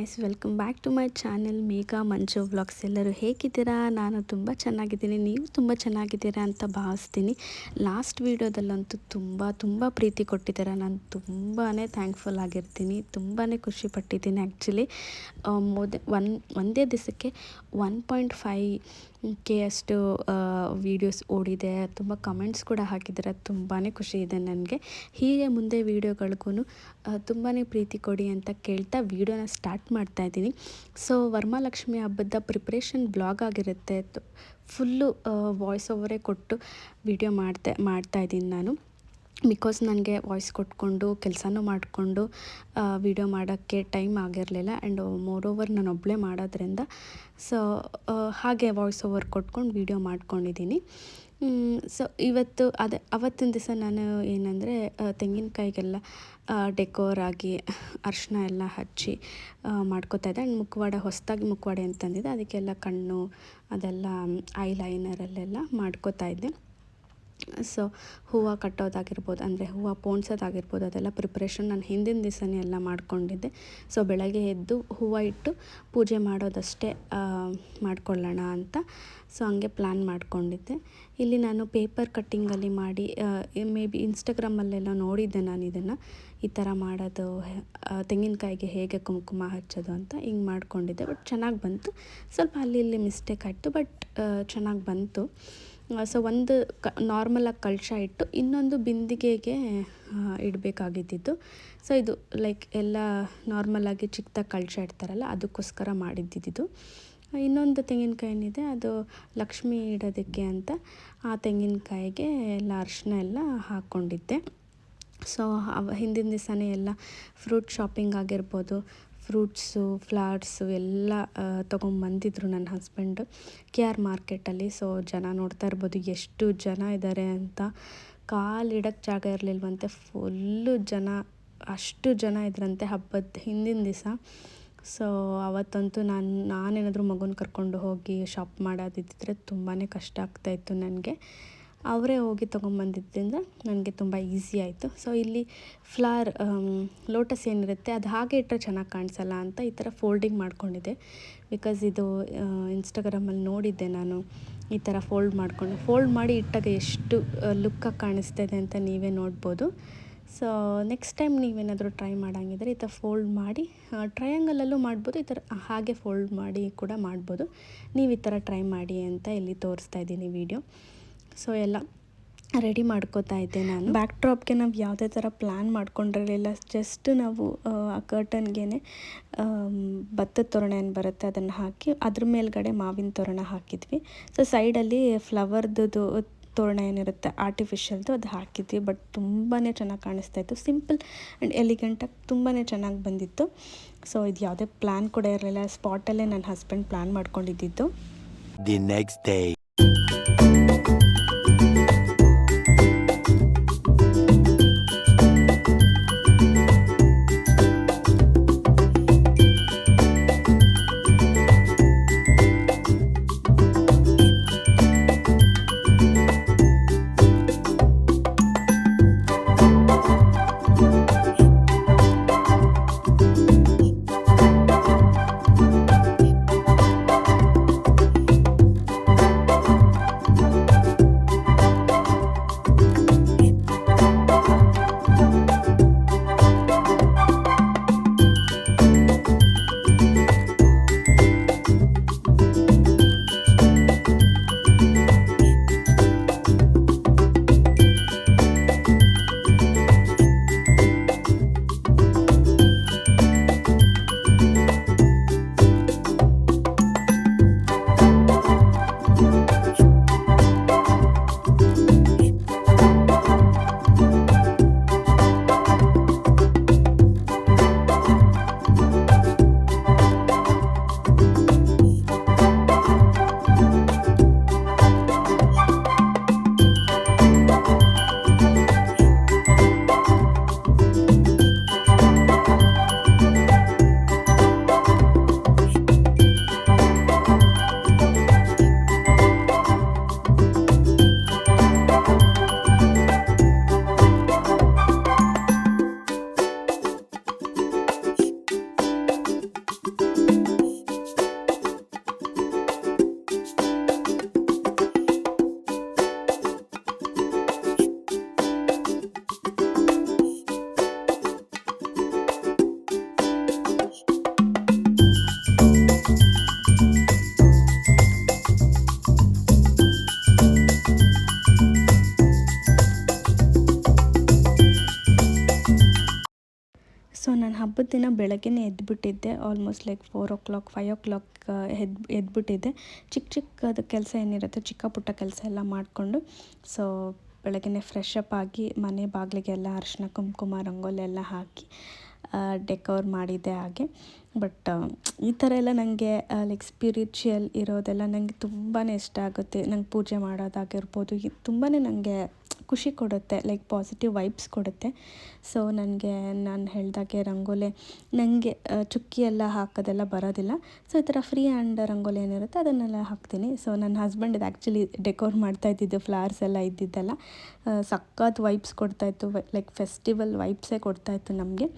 Guys, welcome back to my channel Megha Manju vlogs. ಎಲ್ಲರೂ ಹೇಗಿದ್ದೀರಾ? ನಾನು ತುಂಬ ಚೆನ್ನಾಗಿದ್ದೀನಿ, ನೀವು ತುಂಬ ಚೆನ್ನಾಗಿದ್ದೀರಾ ಅಂತ ಭಾವಿಸ್ತೀನಿ. ಲಾಸ್ಟ್ ವೀಡಿಯೋದಲ್ಲಂತೂ ತುಂಬ ಪ್ರೀತಿ ಕೊಟ್ಟಿದ್ದೀರಾ. ನಾನು ತುಂಬಾ ಥ್ಯಾಂಕ್ಫುಲ್ ಆಗಿರ್ತೀನಿ, ತುಂಬಾ ಖುಷಿಪಟ್ಟಿದ್ದೀನಿ. ಆ್ಯಕ್ಚುಲಿ ಒಂದೇ ದಿವಸಕ್ಕೆ 1.5K ಅಷ್ಟು ವೀಡಿಯೋಸ್ ಓಡಿದೆ. ತುಂಬ ಕಮೆಂಟ್ಸ್ ಕೂಡ ಹಾಕಿದ್ದೀರ, ತುಂಬಾ ಖುಷಿ ಇದೆ ನನಗೆ. ಹೀಗೆ ಮುಂದೆ ವೀಡಿಯೋಗಳಿಗೂ ತುಂಬಾ ಪ್ರೀತಿ ಕೊಡಿ ಅಂತ ಕೇಳ್ತಾ ವೀಡಿಯೋನ ಸ್ಟಾರ್ಟ್ ಮಾಡ್ತಾಯಿದ್ದೀನಿ. ಸೊ ವರಮಹಾಲಕ್ಷ್ಮಿ ಹಬ್ಬದ ಪ್ರಿಪ್ರೇಷನ್ ಬ್ಲಾಗ್ ಆಗಿರುತ್ತೆ. ಫುಲ್ಲು ವಾಯ್ಸ್ ಓವರೇ ಕೊಟ್ಟು ವೀಡಿಯೋ ಮಾಡ್ತಾಯಿದ್ದೀನಿ ನಾನು. ಬಿಕಾಸ್ ನನಗೆ ವಾಯ್ಸ್ ಕೊಟ್ಕೊಂಡು ಕೆಲಸನೂ ಮಾಡಿಕೊಂಡು ವೀಡಿಯೋ ಮಾಡೋಕ್ಕೆ ಟೈಮ್ ಆಗಿರಲಿಲ್ಲ. ಆ್ಯಂಡ್ ಮೋರೋವರ್ ನಾನು ಒಬ್ಬಳೇ ಮಾಡೋದ್ರಿಂದ ಸೊ ಹಾಗೆ ವಾಯ್ಸ್ ಓವರ್ ಕೊಟ್ಕೊಂಡು ವೀಡಿಯೋ ಮಾಡ್ಕೊಂಡಿದ್ದೀನಿ. ಸೊ ಅವತ್ತಿನ ದಿವಸ ನಾನು ಏನಂದರೆ ತೆಂಗಿನಕಾಯಿಗೆಲ್ಲ ಡೆಕೋರ್ ಆಗಿ ಅರಿಶಿನ ಎಲ್ಲ ಹಚ್ಚಿ ಮಾಡ್ಕೋತಾಯಿದ್ದೆ. ಆ್ಯಂಡ್ ಮುಖವಾಡ ಹೊಸದಾಗಿ ಮುಖವಾಡ ಅಂತಂದಿದ್ದೆ, ಅದಕ್ಕೆಲ್ಲ ಕಣ್ಣು ಅದೆಲ್ಲ ಐಲೈನರಲ್ಲೆಲ್ಲ ಮಾಡ್ಕೋತಾಯಿದ್ದೆ. ಸೊ ಹೂವು ಕಟ್ಟೋದಾಗಿರ್ಬೋದು, ಅಂದರೆ ಹೂವು ಪೋಣಿಸೋದಾಗಿರ್ಬೋದು, ಅದೆಲ್ಲ ಪ್ರಿಪ್ರೇಷನ್ ನಾನು ಹಿಂದಿನ ದಿವಸನೇ ಎಲ್ಲ ಮಾಡ್ಕೊಂಡಿದ್ದೆ. ಸೊ ಬೆಳಗ್ಗೆ ಎದ್ದು ಹೂವು ಇಟ್ಟು ಪೂಜೆ ಮಾಡೋದಷ್ಟೇ ಮಾಡ್ಕೊಳ್ಳೋಣ ಅಂತ ಸೊ ಹಂಗೆ ಪ್ಲ್ಯಾನ್ ಮಾಡ್ಕೊಂಡಿದ್ದೆ. ಇಲ್ಲಿ ನಾನು ಪೇಪರ್ ಕಟ್ಟಿಂಗಲ್ಲಿ ಮಾಡಿ ಮೇ ಬಿ ಇನ್ಸ್ಟಾಗ್ರಾಮಲ್ಲೆಲ್ಲ ನೋಡಿದ್ದೆ ನಾನು ಇದನ್ನು, ಈ ಥರ ಮಾಡೋದು, ತೆಂಗಿನಕಾಯಿಗೆ ಹೇಗೆ ಕುಂಕುಮ ಹಚ್ಚೋದು ಅಂತ ಹಿಂಗೆ ಮಾಡ್ಕೊಂಡಿದ್ದೆ. ಬಟ್ ಚೆನ್ನಾಗಿ ಬಂತು. ಸ್ವಲ್ಪ ಅಲ್ಲಿ ಮಿಸ್ಟೇಕ್ ಆಯಿತು, ಬಟ್ ಚೆನ್ನಾಗಿ ಬಂತು. ಸೊ ಒಂದು ನಾರ್ಮಲಾಗಿ ಕಳಶ ಇಟ್ಟು ಇನ್ನೊಂದು ಬಿಂದಿಗೆಗೆ ಇಡಬೇಕಾಗಿದ್ದಿದ್ದು. ಸೊ ಇದು ಲೈಕ್ ಎಲ್ಲ ನಾರ್ಮಲಾಗಿ ಚಿಕ್ಕದಾಗಿ ಕಳಶ ಇಡ್ತಾರಲ್ಲ, ಅದಕ್ಕೋಸ್ಕರ ಮಾಡಿದ್ದಿದ್ದು. ಇನ್ನೊಂದು ತೆಂಗಿನಕಾಯಿ ಏನಿದೆ ಅದು ಲಕ್ಷ್ಮಿ ಇಡೋದಕ್ಕೆ ಅಂತ ಆ ತೆಂಗಿನಕಾಯಿಗೆ ಎಲ್ಲ ಅರಿಶಿನ ಎಲ್ಲ ಹಾಕ್ಕೊಂಡಿದ್ದೆ. ಸೊ ಹಿಂದಿನ ದಿವಸನೇ ಎಲ್ಲ ಫ್ರೂಟ್ ಶಾಪಿಂಗ್ ಆಗಿರ್ಬೋದು, ಫ್ರೂಟ್ಸು ಫ್ಲವರ್ಸು ಎಲ್ಲ ತೊಗೊಂಬಂದಿದ್ರು ನನ್ನ ಹಸ್ಬೆಂಡು KR ಮಾರ್ಕೆಟಲ್ಲಿ. ಸೊ ಜನ ನೋಡ್ತಾ ಇರ್ಬೋದು ಎಷ್ಟು ಜನ ಇದ್ದಾರೆ ಅಂತ. ಕಾಲಿಡಕ್ಕೆ ಜಾಗ ಇರಲಿಲ್ವಂತೆ, ಫುಲ್ಲು ಜನ, ಅಷ್ಟು ಜನ ಇದ್ರಂತೆ ಹಬ್ಬದ ಹಿಂದಿನ ದಿವಸ. ಸೊ ಅವತ್ತಂತೂ ನಾನೇನಾದರೂ ಮಗುನ ಕರ್ಕೊಂಡು ಹೋಗಿ ಶಾಪ್ ಮಾಡೋದಿದ್ದರೆ ತುಂಬಾ ಕಷ್ಟ ಆಗ್ತಾಯಿತ್ತು ನನಗೆ. ಅವರೇ ಹೋಗಿ ತೊಗೊಂಬಂದಿದ್ದರಿಂದ ನನಗೆ ತುಂಬ ಈಸಿ ಆಯಿತು. ಸೊ ಇಲ್ಲಿ ಫ್ಲವರ್ ಲೋಟಸ್ ಏನಿರುತ್ತೆ ಅದು ಹಾಗೆ ಇಟ್ಟರೆ ಚೆನ್ನಾಗಿ ಕಾಣಿಸಲ್ಲ ಅಂತ ಈ ಥರ ಫೋಲ್ಡಿಂಗ್ ಮಾಡ್ಕೊಂಡಿದ್ದೆ. ಬಿಕಾಸ್ ಇದು ಇನ್ಸ್ಟಾಗ್ರಾಮಲ್ಲಿ ನೋಡಿದ್ದೆ ನಾನು, ಈ ಥರ ಫೋಲ್ಡ್ ಮಾಡಿ ಇಟ್ಟಾಗ ಎಷ್ಟು ಲುಕ್ಕಾಗಿ ಕಾಣಿಸ್ತಾ ಇದೆ ಅಂತ ನೀವೇ ನೋಡ್ಬೋದು. ಸೊ ನೆಕ್ಸ್ಟ್ ಟೈಮ್ ನೀವೇನಾದರೂ ಟ್ರೈ ಮಾಡೋಂಗಿದ್ರೆ ಈ ಥರ ಫೋಲ್ಡ್ ಮಾಡಿ, ಟ್ರಯಾಂಗಲಲ್ಲೂ ಮಾಡ್ಬೋದು, ಈ ಥರ ಹಾಗೆ ಫೋಲ್ಡ್ ಮಾಡಿ ಕೂಡ ಮಾಡ್ಬೋದು. ನೀವು ಈ ಥರ ಟ್ರೈ ಮಾಡಿ ಅಂತ ಇಲ್ಲಿ ತೋರಿಸ್ತಾ ಇದ್ದೀನಿ ವಿಡಿಯೋ. ಸೊ ಎಲ್ಲ ರೆಡಿ ಮಾಡ್ಕೋತಾ ಇದ್ದೆ ನಾನು. ಬ್ಯಾಕ್ ಡ್ರಾಪ್ಗೆ ನಾವು ಯಾವುದೇ ಥರ ಪ್ಲ್ಯಾನ್ ಮಾಡ್ಕೊಂಡಿರಲಿಲ್ಲ. ಜಸ್ಟ್ ನಾವು ಆ ಕರ್ಟನ್ಗೆ ಭತ್ತದ ತೋರಣ ಏನು ಬರುತ್ತೆ ಅದನ್ನು ಹಾಕಿ ಅದ್ರ ಮೇಲ್ಗಡೆ ಮಾವಿನ ತೋರಣ ಹಾಕಿದ್ವಿ. ಸೊ ಸೈಡಲ್ಲಿ ಫ್ಲವರ್ದು ತೋರಣ ಏನಿರುತ್ತೆ ಆರ್ಟಿಫಿಷಿಯಲ್ದು ಅದು ಹಾಕಿದ್ವಿ. ಬಟ್ ತುಂಬಾ ಚೆನ್ನಾಗಿ ಕಾಣಿಸ್ತಾ ಇತ್ತು, ಸಿಂಪಲ್ ಆ್ಯಂಡ್ ಎಲಿಗೆಂಟಾಗಿ ತುಂಬಾ ಚೆನ್ನಾಗಿ ಬಂದಿತ್ತು. ಸೊ ಇದು ಯಾವುದೇ ಪ್ಲ್ಯಾನ್ ಕೂಡ ಇರಲಿಲ್ಲ, ಸ್ಪಾಟಲ್ಲೇ ನನ್ನ ಹಸ್ಬೆಂಡ್ ಪ್ಲ್ಯಾನ್ ಮಾಡ್ಕೊಂಡಿದ್ದು. The next day. ಹಬ್ಬದ ದಿನ ಬೆಳಗ್ಗೆನೇ ಎದ್ದುಬಿಟ್ಟಿದ್ದೆ, ಆಲ್ಮೋಸ್ಟ್ ಲೈಕ್ 4 o'clock 5 o'clock ಎದ್ಬಿಟ್ಟಿದ್ದೆ. ಚಿಕ್ಕದು ಕೆಲಸ ಏನಿರುತ್ತೆ, ಚಿಕ್ಕ ಪುಟ್ಟ ಕೆಲಸ ಎಲ್ಲ ಮಾಡಿಕೊಂಡು, ಸೊ ಬೆಳಗ್ಗೆ ಫ್ರೆಶ್ ಅಪ್ ಆಗಿ ಮನೆ ಬಾಗಿಲಿಗೆಲ್ಲ ಅರಿಶಿನ ಕುಂಕುಮ ರಂಗೋಲಿ ಎಲ್ಲ ಹಾಕಿ ಡೆಕೋರ್ ಮಾಡಿದ್ದೆ. ಹಾಗೆ ಬಟ್ ಈ ಥರ ಎಲ್ಲ ನನಗೆ ಲೈಕ್ ಸ್ಪಿರಿಚುವಲ್ ಇರೋದೆಲ್ಲ ನನಗೆ ತುಂಬಾ ಇಷ್ಟ ಆಗುತ್ತೆ. ನಂಗೆ ಪೂಜೆ ಮಾಡೋದಾಗಿರ್ಬೋದು, ತುಂಬಾ ನನಗೆ ಖುಷಿ ಕೊಡುತ್ತೆ, ಲೈಕ್ ಪಾಸಿಟಿವ್ ವೈಬ್ಸ್ ಕೊಡುತ್ತೆ. ಸೊ ನನಗೆ ನಾನು ಹೇಳ್ದಾಗೆ ರಂಗೋಲಿ ನನಗೆ ಚುಕ್ಕಿ ಎಲ್ಲ ಹಾಕೋದೆಲ್ಲ ಬರೋದಿಲ್ಲ. ಸೊ ಈ ಥರ ಫ್ರೀ ಹ್ಯಾಂಡ್ ರಂಗೋಲಿ ಏನಿರುತ್ತೆ ಅದನ್ನೆಲ್ಲ ಹಾಕ್ತೀನಿ. ಸೊ ನನ್ನ ಹಸ್ಬೆಂಡ್ ಇದು ಆ್ಯಕ್ಚುಲಿ ಡೆಕೋರ್ ಮಾಡ್ತಾ ಇದ್ದಿದ್ದು, ಫ್ಲವರ್ಸ್ ಎಲ್ಲ ಇದ್ದಿದ್ದೆಲ್ಲ ಸಖತ್ ವೈಬ್ಸ್ ಕೊಡ್ತಾಯಿತ್ತು, ಲೈಕ್ ಫೆಸ್ಟಿವಲ್ ವೈಬ್ಸೇ ಕೊಡ್ತಾಯಿತ್ತು ನಮಗೆ.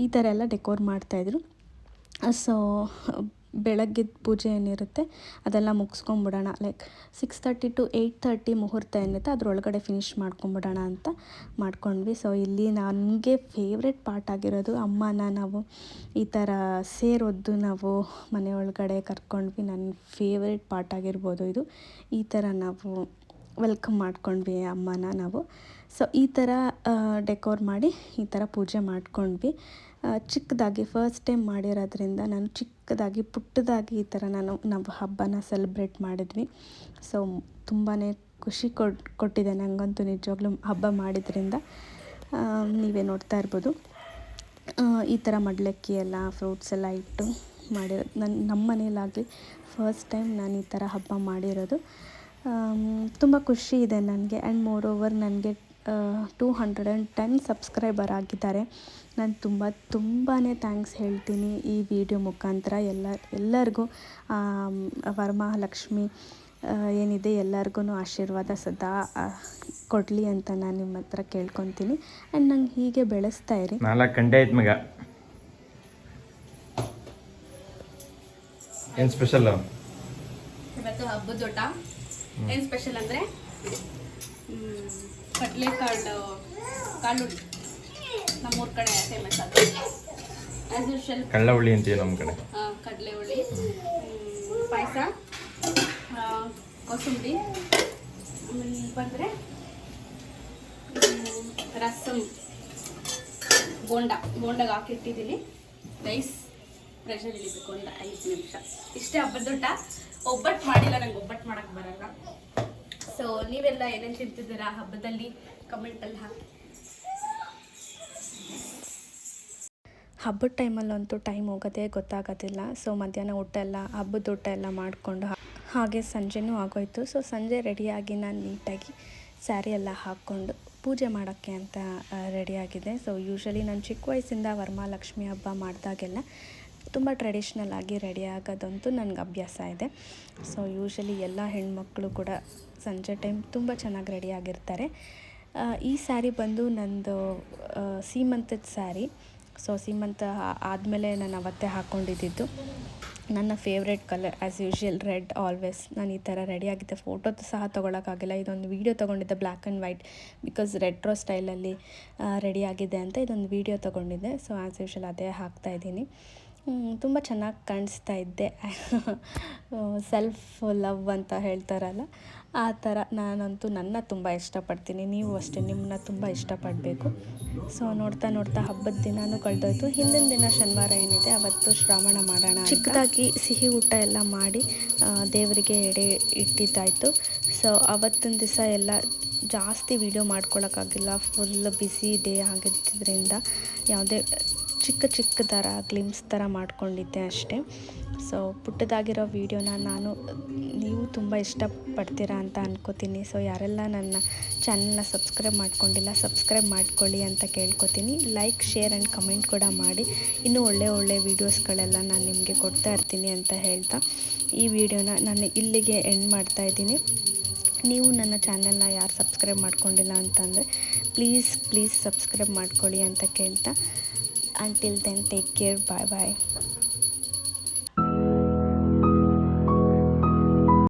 ಈ ಥರ ಎಲ್ಲ ಡೆಕೋರ್ ಮಾಡ್ತಾಯಿದ್ರು. ಸೊ ಬೆಳಗ್ಗಿದ ಪೂಜೆ ಏನಿರುತ್ತೆ ಅದೆಲ್ಲ ಮುಗಿಸ್ಕೊಂಬಿಡೋಣ, ಲೈಕ್ 6:30 to 8:30 ಮುಹೂರ್ತ ಏನಿರುತ್ತೆ ಅದರೊಳಗಡೆ ಫಿನಿಷ್ ಮಾಡ್ಕೊಂಬಿಡೋಣ ಅಂತ ಮಾಡ್ಕೊಂಡ್ವಿ. ಸೊ ಇಲ್ಲಿ ನನಗೆ ಫೇವ್ರೆಟ್ ಪಾರ್ಟ್ ಆಗಿರೋದು, ಅಮ್ಮನ ನಾವು ಈ ಥರ ಸೇರೊದ್ದು ನಾವು ಮನೆ ಒಳಗಡೆ ಕರ್ಕೊಂಡ್ವಿ. ನನ್ನ ಫೇವ್ರೆಟ್ ಪಾರ್ಟ್ ಆಗಿರ್ಬೋದು ಇದು. ಈ ಥರ ನಾವು ವೆಲ್ಕಮ್ ಮಾಡ್ಕೊಂಡ್ವಿ ಅಮ್ಮನ ನಾವು. ಸೊ ಈ ಥರ ಡೆಕೋರ್ ಮಾಡಿ ಈ ಥರ ಪೂಜೆ ಮಾಡ್ಕೊಂಡ್ವಿ. ಚಿಕ್ಕದಾಗಿ ಫಸ್ಟ್ ಟೈಮ್ ಮಾಡಿರೋದ್ರಿಂದ ನಾನು ಚಿಕ್ಕದಾಗಿ ಪುಟ್ಟದಾಗಿ ಈ ಥರ ನಾವು ಹಬ್ಬನ ಸೆಲೆಬ್ರೇಟ್ ಮಾಡಿದ್ವಿ. ಸೊ ತುಂಬಾ ಖುಷಿ ಕೊಟ್ಟಿದೆ ನನಗಂತೂ ನಿಜವಾಗ್ಲೂ ಹಬ್ಬ ಮಾಡಿದ್ರಿಂದ. ನೀವೇ ನೋಡ್ತಾ ಇರ್ಬೋದು, ಈ ಥರ ಮಡಿಲಕ್ಕಿ ಎಲ್ಲ ಫ್ರೂಟ್ಸ್ ಎಲ್ಲ ಇಟ್ಟು ಮಾಡಿರೋದು ನಮ್ಮ ಮನೇಲಾಗಲಿ ಫಸ್ಟ್ ಟೈಮ್ ನಾನು ಈ ಥರ ಹಬ್ಬ ಮಾಡಿರೋದು. ತುಂಬ ಖುಷಿ ಇದೆ ನನಗೆ. ಆ್ಯಂಡ್ ಮೋರ್ ಓವರ್ ನನಗೆ 210 ಸಬ್ಸ್ಕ್ರೈಬರ್ ಆಗಿದ್ದಾರೆ. ನಾನು ತುಂಬಾ ಥ್ಯಾಂಕ್ಸ್ ಹೇಳ್ತೀನಿ ಈ ವಿಡಿಯೋ ಮುಖಾಂತರ ಎಲ್ಲರಿಗೂ. ವರಮಹಾಲಕ್ಷ್ಮಿ ಏನಿದೆ ಎಲ್ಲರಿಗೂ ಆಶೀರ್ವಾದ ಸದಾ ಕೊಡಲಿ ಅಂತ ನಾನು ನಿಮ್ಮ ಹತ್ರ ಕೇಳ್ಕೊತೀನಿ. ಆ್ಯಂಡ್ ನಂಗೆ ಹೀಗೆ ಬೆಳೆಸ್ತಾ ಇರಿ. 4 ಗಂಟೆ ಆಯ್ತು ಮಗ. ಏನು ಸ್ಪೆಷಲ್ ಇವತ್ತು ಹಬ್ಬದ ಊಟ ಏನು ಸ್ಪೆಷಲ್ ಅಂದರೆ ಕಡಲೆಕಾಳು ಕಾಳುಡಿ, ನಮ್ಮೂರ ಕಡೆ ಫೇಮಸ್ ಅದು. ಆ್ಯಸ್ ಯೂಶುವಲ್ ಕಳ್ಳ ಹುಳಿ ಅಂತೀವಿ ನಮ್ಮ ಕಡೆ. ಕಡಲೆ ಹುಳಿ, ಪಾಯಸ, ಕೋಸಂಬರಿ, ಆಮೇಲೆ ಬಂದರೆ ರಸಮ್, ಬೋಂಡಾಗ ಹಾಕಿಟ್ಟಿದ್ದೀನಿ. ರೈಸ್ ಪ್ರೆಷರ್ ಇಳಿಬೇಕು ಒಂದು 5 ನಿಮಿಷ. ಇಷ್ಟೇ ಹಬ್ಬದ ಊಟ. ಒಬ್ಬಟ್ಟು ಮಾಡಿಲ್ಲ, ನಂಗೆ ಒಬ್ಬಟ್ಟು ಮಾಡೋಕ್ಕೆ ಬರಲ್ಲ. ಸೊ ನೀವೆಲ್ಲ ಏನೇನು ತಿಂತಿದ್ದೀರಾ ಹಬ್ಬದಲ್ಲಿ ಕಮೆಂಟಲ್ಲಿ ಹಾಕಿ. ಹಬ್ಬದ ಟೈಮಲ್ಲಂತೂ ಟೈಮ್ ಹೋಗೋದೇ ಗೊತ್ತಾಗೋದಿಲ್ಲ. ಸೊ ಮಧ್ಯಾಹ್ನ ಊಟ ಎಲ್ಲ ಹಬ್ಬದ ಊಟ ಎಲ್ಲ ಮಾಡಿಕೊಂಡು ಹಾಗೆ ಸಂಜೆನೂ ಆಗೋಯ್ತು. ಸೊ ಸಂಜೆ ರೆಡಿಯಾಗಿ ನಾನು ನೀಟಾಗಿ ಸ್ಯಾರಿ ಎಲ್ಲ ಹಾಕ್ಕೊಂಡು ಪೂಜೆ ಮಾಡೋಕ್ಕೆ ಅಂತ ರೆಡಿಯಾಗಿದೆ. ಸೊ ಯೂಶ್ವಲಿ ನಾನು ಚಿಕ್ಕ ವಯಸ್ಸಿಂದ ವರಮಹಾಲಕ್ಷ್ಮಿ ಹಬ್ಬ ಮಾಡಿದಾಗೆಲ್ಲ ತುಂಬ ಟ್ರೆಡಿಷ್ನಲ್ ಆಗಿ ರೆಡಿ ಆಗೋದಂತೂ ನನಗೆ ಅಭ್ಯಾಸ ಇದೆ. ಸೊ ಯೂಶ್ವಲಿ ಎಲ್ಲ ಹೆಣ್ಮಕ್ಳು ಕೂಡ ಸಂಜೆ ಟೈಮ್ ತುಂಬ ಚೆನ್ನಾಗಿ ರೆಡಿ ಆಗಿರ್ತಾರೆ. ಈ ಸ್ಯಾರಿ ಬಂದು ನಂದು ಸೀಮಂತದ ಸ್ಯಾರಿ. ಸೊ ಸೀಮಂತ ಆದಮೇಲೆ ನಾನು ಅವತ್ತೇ ಹಾಕ್ಕೊಂಡಿದ್ದು. ನನ್ನ favourite colour as usual red always. ನಾನು ಈ ಥರ ರೆಡಿಯಾಗಿದ್ದೆ. ಫೋಟೋ ಸಹ ತೊಗೊಳಕ್ಕಾಗಿಲ್ಲ. ಇದೊಂದು ವೀಡಿಯೋ ತೊಗೊಂಡಿದ್ದೆ black and white, because retro ಸ್ಟೈಲಲ್ಲಿ ರೆಡಿಯಾಗಿದೆ ಅಂತ ಇದೊಂದು ವೀಡಿಯೋ ತೊಗೊಂಡಿದ್ದೆ. ಸೊ ಆ್ಯಸ್ ಯೂಶ್ವಲ್ ಅದೇ ಹಾಕ್ತಾಯಿದ್ದೀನಿ. ತುಂಬ ಚೆನ್ನಾಗಿ ಕಾಣಿಸ್ತಾ ಇದ್ದೆ. ಸೆಲ್ಫ್ ಲವ್ ಅಂತ ಹೇಳ್ತಾರಲ್ಲ, ಆ ಥರ ನಾನಂತೂ ನನ್ನ ತುಂಬ ಇಷ್ಟಪಡ್ತೀನಿ. ನೀವು ಅಷ್ಟೇ ನಿಮ್ಮನ್ನ ತುಂಬ ಇಷ್ಟಪಡಬೇಕು. ಸೊ ನೋಡ್ತಾ ಹಬ್ಬದ ದಿನವೂ ಕಳೆದೋಯ್ತು. ಹಿಂದಿನ ದಿನ ಶನಿವಾರ ಏನಿದೆ ಅವತ್ತು ಶ್ರಾವಣ ಮಾಡೋಣ ಚಿಕ್ಕದಾಗಿ ಸಿಹಿ ಊಟ ಎಲ್ಲ ಮಾಡಿ ದೇವರಿಗೆ ಎಡೆ ಇಟ್ಟಿದ್ದಾಯಿತು. ಸೊ ಅವತ್ತಿನ ದಿವಸ ಎಲ್ಲ ಜಾಸ್ತಿ ವೀಡಿಯೋ ಮಾಡ್ಕೊಳಕ್ಕಾಗಿಲ್ಲ, ಫುಲ್ ಬ್ಯುಸಿ ಡೇ ಆಗಿದ್ದರಿಂದ ಯಾವುದೇ ಚಿಕ್ಕ ಥರ ಗ್ಲಿಮ್ಸ್ ಥರ ಮಾಡ್ಕೊಂಡಿದ್ದೆ ಅಷ್ಟೇ. ಸೊ ಪುಟ್ಟದಾಗಿರೋ ವೀಡಿಯೋನ ನೀವು ತುಂಬ ಇಷ್ಟಪಡ್ತೀರಾ ಅಂತ ಅನ್ಕೋತೀನಿ. ಸೊ ಯಾರೆಲ್ಲ ನನ್ನ ಚಾನಲ್ನ ಸಬ್ಸ್ಕ್ರೈಬ್ ಮಾಡ್ಕೊಂಡಿಲ್ಲ ಸಬ್ಸ್ಕ್ರೈಬ್ ಮಾಡ್ಕೊಳ್ಳಿ ಅಂತ ಕೇಳ್ಕೊತೀನಿ. ಲೈಕ್, ಶೇರ್ ಆ್ಯಂಡ್ ಕಮೆಂಟ್ ಕೂಡ ಮಾಡಿ. ಇನ್ನೂ ಒಳ್ಳೆ ವೀಡಿಯೋಸ್ಗಳೆಲ್ಲ ನಾನು ನಿಮಗೆ ಕೊಡ್ತಾ ಇರ್ತೀನಿ ಅಂತ ಹೇಳ್ತಾ ಈ ವಿಡಿಯೋನ ನಾನು ಇಲ್ಲಿಗೆ ಎಂಡ್ ಮಾಡ್ತಾಯಿದ್ದೀನಿ. ನೀವು ನನ್ನ ಚಾನಲ್ನ ಯಾರು ಸಬ್ಸ್ಕ್ರೈಬ್ ಮಾಡ್ಕೊಂಡಿಲ್ಲ ಅಂತಂದರೆ ಪ್ಲೀಸ್ ಸಬ್ಸ್ಕ್ರೈಬ್ ಮಾಡ್ಕೊಳ್ಳಿ ಅಂತ ಕೇಳ್ತಾ, until then take care, bye.